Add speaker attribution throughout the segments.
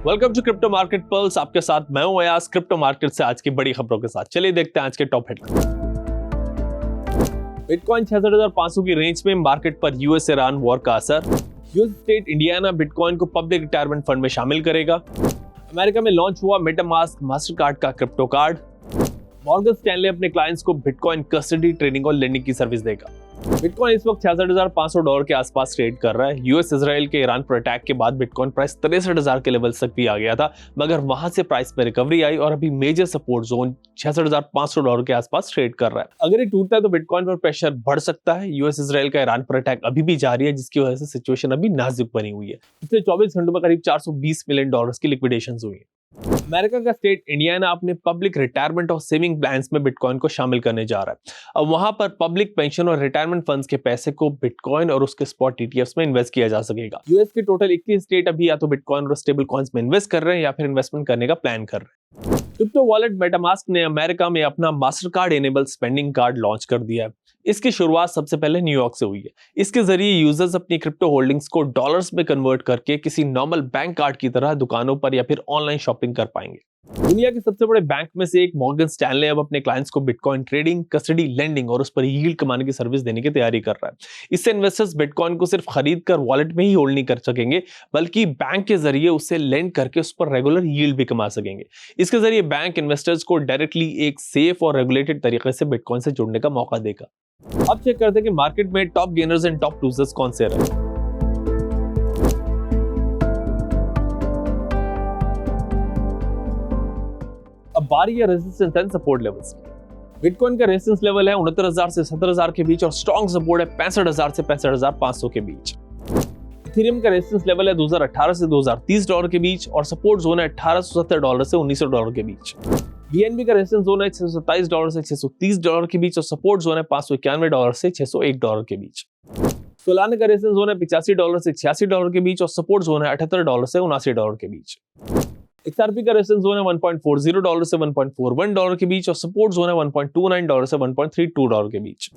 Speaker 1: Welcome to crypto market pulse. आपके साथ मैं हूं अयाज, क्रिप्टो मार्केट से आज की बड़ी खबरों के साथ। चलिए देखते हैं आज के टॉप हेडलाइन। बिटकॉइन 66,500 की रेंज में, मार्केट पर यूएस ईरान वॉर का असर। यूएस स्टेट इंडियाना बिटकॉइन को पब्लिक रिटायरमेंट फंड में शामिल करेगा। अमेरिका में लॉन्च हुआ मेटामास्क मास्टरकार्ड का क्रिप्टो कार्ड। मॉर्गन स्टैनले अपने क्लाइंट्स को बिटकॉइन कस्टडी, ट्रेडिंग और लेंडिंग की सर्विस देगा। बिटकॉइन इस वक्त $66,500 के आसपास ट्रेड कर रहा है। यूएस इजराइल के ईरान पर अटैक के बाद बिटकॉइन प्राइस 63,000 के लेवल तक भी आ गया था, मगर वहां से प्राइस में रिकवरी आई और अभी मेजर सपोर्ट जोन $66,500 के आसपास ट्रेड कर रहा है। अगर ये टूटता है तो बिटकॉइन पर प्रेशर बढ़ सकता है। यूएस इजराइल का ईरान पर अटैक अभी भी जारी है, जिसकी वजह से सिचुएशन अभी नाजुक बनी हुई है। पिछले 24 घंटों में करीब $420 मिलियन की लिक्विडेशन हुई है। अमेरिका का स्टेट इंडियाना अपने पब्लिक रिटायरमेंट और सेविंग प्लान्स में बिटकॉइन को शामिल करने जा रहा है। अब वहां पर पब्लिक पेंशन और रिटायरमेंट फंड्स के पैसे को बिटकॉइन और उसके स्पॉट ईटीएफ्स में इन्वेस्ट किया जा सकेगा। यूएस के टोटल 21 स्टेट अभी या तो बिटकॉइन और स्टेबल कॉइन्स में इन्वेस्ट कर रहे हैं या फिर इन्वेस्टमेंट करने का प्लान कर रहे हैं। क्रिप्टो वॉलेट मेटामास्क ने अमेरिका में अपना Mastercard enable spending card launch कर दिया है। इसकी शुरुआत सबसे पहले न्यूयॉर्क से हुई है। इसके जरिए यूजर्स अपनी क्रिप्टो होल्डिंग्स को डॉलर्स में कन्वर्ट करके किसी नॉर्मल बैंक कार्ड की तरह दुकानों पर या फिर ऑनलाइन शॉपिंग कर पाएंगे। दुनिया के सबसे बड़े बैंक में से एक मॉर्गन स्टैनले अब अपने क्लाइंट्स को बिटकॉइन ट्रेडिंग, कस्टडी, लेंडिंग और उस पर यील्ड कमाने की सर्विस देने की तैयारी कर रहा है। इससे इन्वेस्टर्स बिटकॉइन को सिर्फ खरीद कर वॉलेट में ही होल्ड नहीं कर सकेंगे, बल्कि बैंक के जरिए उससे लेंड करके उस पर रेगुलर यील्ड भी कमा सकेंगे। इसके जरिए बैंक इन्वेस्टर्स को डायरेक्टली एक सेफ और रेगुलेटेड तरीके से बिटकॉइन से जुड़ने का मौका देगा। अब चेक करते हैं कि मार्केट में top gainers and top losers कौन से रहे। अब बारी है रेजिस्टेंस एंड सपोर्ट लेवल्स की। बिटकॉइन का रेजिस्टेंस लेवल है 69,000 से 70,000 के बीच और स्ट्रॉन्ग सपोर्ट है 65,000 से 65,500 के बीच। इथेरियम का रेजिस्टेंस लेवल है 2018 से $2,030 के बीच और सपोर्ट जोन है $1,870 से $1,900 के बीच। बीएनबी का रेजिस्टेंस जोन है $627 से $630 के बीच और सपोर्ट जोन है $591 से $601 के बीच। सोलाना का रेजिस्टेंस जोन है $85 से $86 के बीच और सपोर्ट जोन है $78 से $79 के बीच। XRP का रेजिस्टेंस जोन है $1.40 से $1.41 के बीच और सपोर्ट जोन है $1.29 से $1.32 के बीच।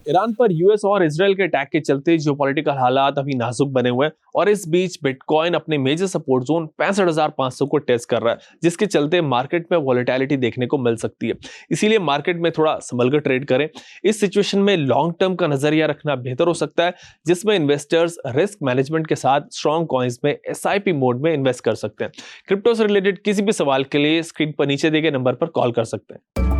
Speaker 1: ईरान पर यूएस और इजराइल के अटैक के चलते जियोपॉलिटिकल हालात अभी नाजुक बने हुए हैं और इस बीच बिटकॉइन अपने मेजर सपोर्ट जोन 65,500 को टेस्ट कर रहा है, जिसके चलते मार्केट में वॉलेटिलिटी देखने को मिल सकती है। इसीलिए मार्केट में थोड़ा संभल कर ट्रेड करें। इस सिचुएशन में लॉन्ग टर्म का नजरिया रखना बेहतर हो सकता है, जिसमें इन्वेस्टर्स रिस्क मैनेजमेंट के साथ स्ट्रॉन्ग कॉइन्स में एसआईपी मोड में इन्वेस्ट कर सकते हैं। क्रिप्टो से रिलेटेड किसी भी सवाल के लिए स्क्रीन पर नीचे दिए गए नंबर पर कॉल कर सकते हैं।